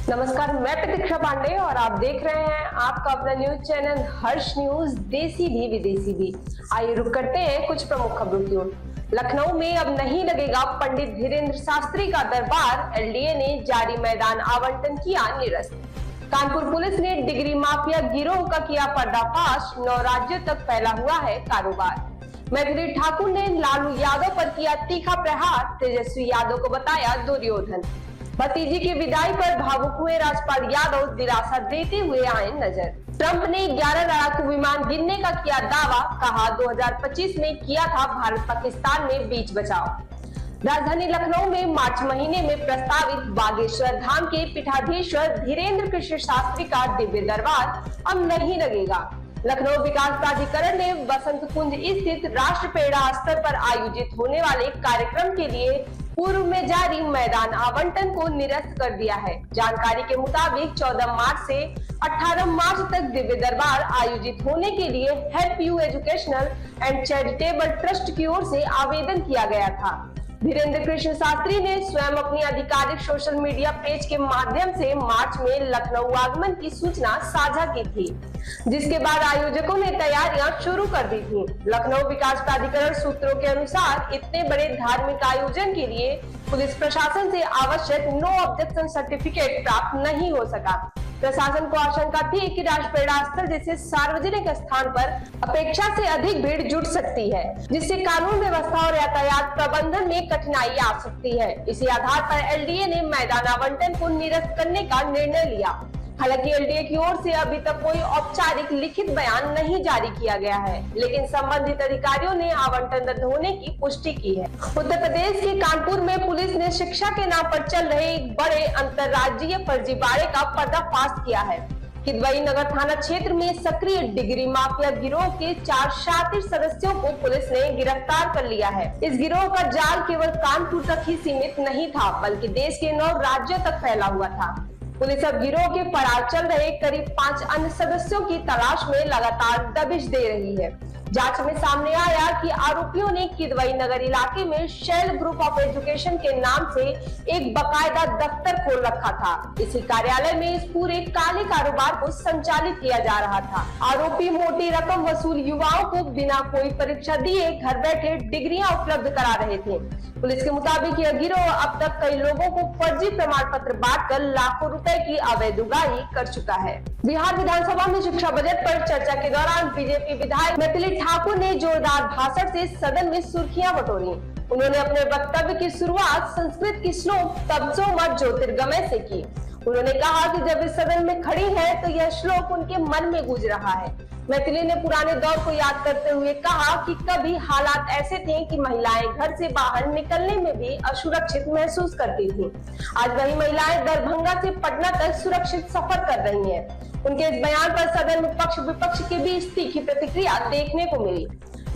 नमस्कार, मैं प्रतीक्षा पांडे और आप देख रहे हैं आपका अपना न्यूज चैनल हर्ष न्यूज, देसी भी विदेशी भी। आइए रुक करते हैं कुछ प्रमुख खबरों की ओर। लखनऊ में अब नहीं लगेगा पंडित धीरेन्द्र शास्त्री का दरबार, एलडीए ने जारी मैदान आवंटन किया निरस्त। कानपुर पुलिस ने डिग्री माफिया गिरोह का किया पर्दाफाश, 9 राज्यों तक फैला हुआ है कारोबार। मैथिली ठाकुर ने लालू यादव पर किया तीखा प्रहार, तेजस्वी यादव को बताया दुर्योधन। भतीजी की विदाई पर भावुक हुए राजपाल यादव, दिलासा देते हुए आए नजर। ट्रंप ने 11 लड़ाकू विमान गिरने का किया दावा, कहा 2025 में किया था भारत पाकिस्तान में बीच बचाव। राजधानी लखनऊ में मार्च महीने में प्रस्तावित बागेश्वर धाम के पीठाधीश्वर धीरेन्द्र कृष्ण शास्त्री का दिव्य दरबार अब नहीं लगेगा। लखनऊ विकास प्राधिकरण ने बसंत कुंज स्थित राष्ट्रप्रेरणा स्थल पर आयोजित होने वाले कार्यक्रम के लिए पूर्व में जारी मैदान आवंटन को निरस्त कर दिया है। जानकारी के मुताबिक 14 मार्च से 18 मार्च तक दिव्य दरबार आयोजित होने के लिए help you educational and charitable trust की ओर से आवेदन किया गया था। धीरेन्द्र कृष्ण शास्त्री ने स्वयं अपनी आधिकारिक सोशल मीडिया पेज के माध्यम से मार्च में लखनऊ आगमन की सूचना साझा की थी, जिसके बाद आयोजकों ने तैयारियां शुरू कर दी थी। लखनऊ विकास प्राधिकरण सूत्रों के अनुसार इतने बड़े धार्मिक आयोजन के लिए पुलिस प्रशासन से आवश्यक नो ऑब्जेक्शन सर्टिफिकेट प्राप्त नहीं हो सका। प्रशासन को आशंका थी कि राष्ट्रप्रेरणा स्थल जैसे सार्वजनिक स्थान पर अपेक्षा से अधिक भीड़ जुट सकती है, जिससे कानून व्यवस्था और यातायात प्रबंधन में कठिनाई आ सकती है। इसी आधार पर एलडीए ने मैदान आवंटन को निरस्त करने का निर्णय लिया। हालांकि एलडीए की ओर से अभी तक कोई औपचारिक लिखित बयान नहीं जारी किया गया है, लेकिन संबंधित अधिकारियों ने आवंटन रद्द होने की पुष्टि की है। उत्तर प्रदेश के कानपुर में पुलिस ने शिक्षा के नाम पर चल रहे एक बड़े अंतर्राज्यीय फर्जीवाड़े का पर्दाफाश किया है। किदवई नगर थाना क्षेत्र में सक्रिय डिग्री माफिया गिरोह के 4 शातिर सदस्यों को पुलिस ने गिरफ्तार कर लिया है। इस गिरोह का जाल केवल कानपुर तक ही सीमित नहीं था, बल्कि देश के 9 राज्यों तक फैला हुआ था। पुलिस अब गिरोह के फरार चल रहे करीब 5 अन्य सदस्यों की तलाश में लगातार दबिश दे रही है। जांच में सामने आया कि आरोपियों ने किदवई नगर इलाके में शेल ग्रुप ऑफ एजुकेशन के नाम से एक बकायदा दफ्तर खोल रखा था। इसी कार्यालय में इस पूरे काले कारोबार को संचालित किया जा रहा था। आरोपी मोटी रकम वसूल युवाओं को बिना कोई परीक्षा दिए घर बैठे डिग्रियां उपलब्ध करा रहे थे। पुलिस के मुताबिक यह गिरोह अब तक कई लोगों को फर्जी प्रमाण पत्र बांटकर लाखों रुपए की अवैध उगाही कर चुका है। बिहार विधानसभा में शिक्षा बजट पर चर्चा के दौरान बीजेपी विधायक मैथिली ठाकुर ने जोरदार भाषण से सदन में सुर्खियां बटोरी। उन्होंने अपने वक्तव्य की शुरुआत संस्कृत की श्लोक तपसो मत ज्योतिर्गमय से की। उन्होंने कहा कि जब इस सदन में खड़ी है तो यह श्लोक उनके मन में गूंज रहा है। मैथिली ने पुराने दौर को याद करते हुए कहा कि कभी हालात ऐसे थे कि महिलाएं घर से बाहर निकलने में भी असुरक्षित महसूस करती थीं। आज वही महिलाएं दरभंगा से पटना तक सुरक्षित सफर कर रही हैं। उनके इस बयान पर सदन में पक्ष विपक्ष के बीच तीखी प्रतिक्रिया देखने को मिली।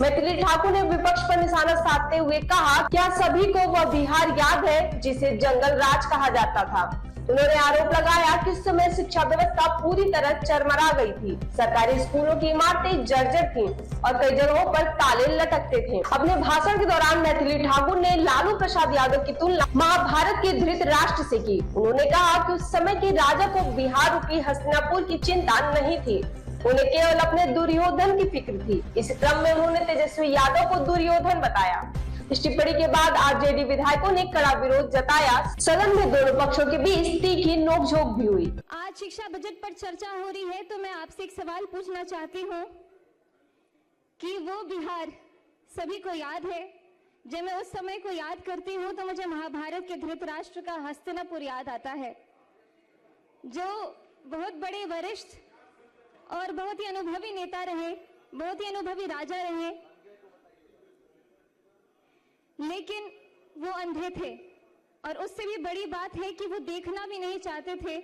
मैथिली ठाकुर ने विपक्ष पर निशाना साधते हुए कहा, क्या सभी को वह बिहार याद है जिसे जंगल राज कहा जाता था। उन्होंने आरोप लगाया कि उस समय शिक्षा व्यवस्था पूरी तरह चरमरा गई थी। सरकारी स्कूलों की इमारतें जर्जर थीं और कई जगहों पर ताले लटकते थे। अपने भाषण के दौरान मैथिली ठाकुर ने लालू प्रसाद यादव की तुलना महाभारत के धृतराष्ट्र से की। उन्होंने कहा कि उस समय के राजा को बिहार रूपी हस्तिनापुर की चिंता नहीं थी, उन्हें केवल अपने दुर्योधन की फिक्र थी। इस क्रम में उन्होंने तेजस्वी यादव को दुर्योधन बताया। इस टिप्पणी के बाद आरजेडी विधायकों ने कड़ा विरोध जताया। सदन में दोनों पक्षों के बीच तीखी नोकझोंक भी हुई। आज शिक्षा बजट पर चर्चा हो रही है तो मैं आपसे एक सवाल पूछना चाहती हूँ कि वो बिहार सभी को याद है। जब मैं उस समय को याद करती हूँ तो मुझे महाभारत के धृतराष्ट्र का हस्तिनापुर याद आता है, जो बहुत बड़े वरिष्ठ और बहुत ही अनुभवी नेता रहे, बहुत ही अनुभवी राजा रहे, लेकिन वो अंधे थे। और उससे भी बड़ी बात है कि वो देखना भी नहीं चाहते थे,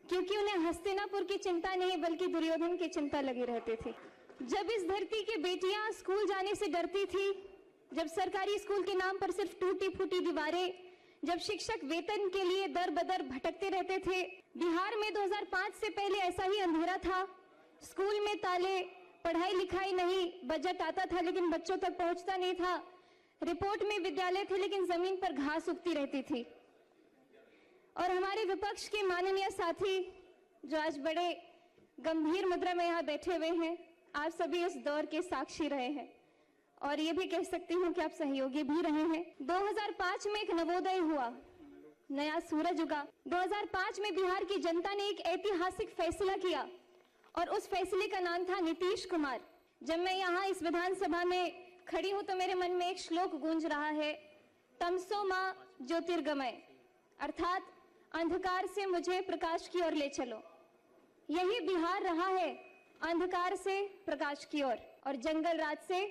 क्योंकि उन्हें हस्तिनापुर की चिंता नहीं बल्कि दुर्योधन की चिंता लगी रहती थी। जब इस धरती की बेटियां स्कूल जाने से डरती थी, जब सरकारी स्कूल के नाम पर सिर्फ टूटी फूटी दीवारें, जब शिक्षक वेतन के लिए दर बदर भटकते रहते थे। बिहार में 2005 से पहले ऐसा ही अंधेरा था। स्कूल में ताले, पढ़ाई लिखाई नहीं, बजट आता था लेकिन बच्चों तक पहुंचता नहीं था। रिपोर्ट में विद्यालय थे लेकिन जमीन पर घास उगती रहती थी। और हमारे विपक्ष के माननीय साथी जो आज बड़े गंभीर मुद्रा में यहाँ बैठे हुए हैं, आप सभी इस दौर के साक्षी रहे हैं और ये भी कह सकती हूँ कि आप सहयोगी भी रहे हैं। 2005 में एक नवोदय हुआ, नया सूरज उगा। 2005 में बिहार की जनता ने एक ऐतिहासिक फैसला किया और उस फैसले का नाम था नीतीश कुमार। जब मैं यहाँ इस विधानसभा में खड़ी हूँ तो मेरे मन में एक श्लोक गूंज रहा है, तमसो मां ज्योतिर्गमय, अर्थात अंधकार से मुझे प्रकाश की ओर ले चलो। यही बिहार रहा है, अंधकार से प्रकाश की ओर और जंगल राज से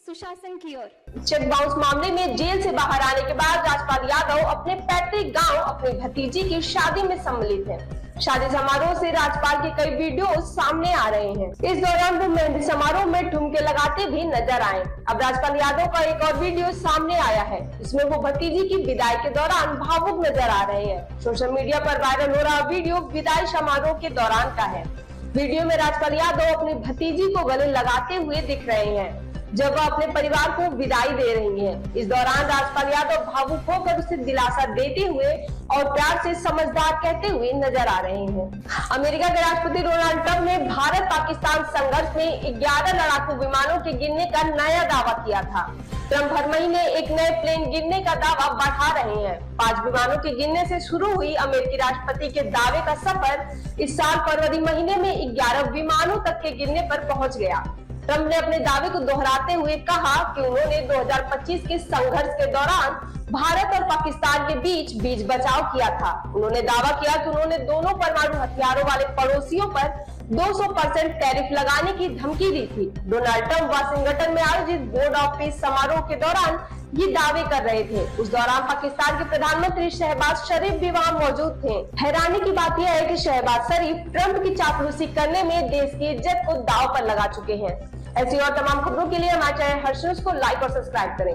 सुशासन की ओर। चेक बाउंस मामले में जेल से बाहर आने के बाद राजपाल यादव अपने पैतृक गांव अपनी भतीजी की शादी में सम्मिलित हैं। शादी समारोह से राजपाल के कई वीडियो सामने आ रहे हैं। इस दौरान वो मेहंदी समारोह में ठुमके लगाते भी नजर आए। अब राजपाल यादव का एक और वीडियो सामने आया है, इसमें वो भतीजी की विदाई के दौरान भावुक नजर आ रहे हैं। सोशल मीडिया पर वायरल हो रहा वीडियो विदाई समारोह के दौरान का है। वीडियो में राजपाल यादव अपनी भतीजी को गले लगाते हुए दिख रहे हैं जब वह अपने परिवार को विदाई दे रही हैं। इस दौरान राजपाल यादव भावुक होकर उसे दिलासा देते हुए और प्यार से समझदार कहते हुए नजर आ रहे हैं। अमेरिका के राष्ट्रपति डोनाल्ड ट्रंप ने भारत पाकिस्तान संघर्ष में 11 लड़ाकू विमानों के गिरने का नया दावा किया था। ट्रंप हर महीने एक नए प्लेन गिरने का दावा बढ़ा रहे हैं। 5 विमानों के गिरने से शुरू हुई अमेरिकी राष्ट्रपति के दावे का सफर इस साल फरवरी महीने में 11 विमानों तक के गिरने पर पहुंच गया। ट्रंप ने अपने दावे को दोहराते हुए कहा कि उन्होंने 2025 के संघर्ष के दौरान भारत और पाकिस्तान के बीच बचाव किया था। उन्होंने दावा किया कि उन्होंने दोनों परमाणु हथियारों वाले पड़ोसियों पर 200% टैरिफ लगाने की धमकी दी थी। डोनाल्ड ट्रंप वाशिंगटन में आयोजित बोर्ड ऑफ पीस समारोह के दौरान ये दावे कर रहे थे। उस दौरान पाकिस्तान के प्रधानमंत्री शहबाज शरीफ भी वहां मौजूद थे। हैरानी की बात यह है कि शहबाज शरीफ ट्रंप की चापलूसी करने में देश की इज्जत को दांव पर लगा चुके हैं। ऐसी और तमाम खबरों के लिए हमारे चैनल हर्ष न्यूज को लाइक और सब्सक्राइब करें।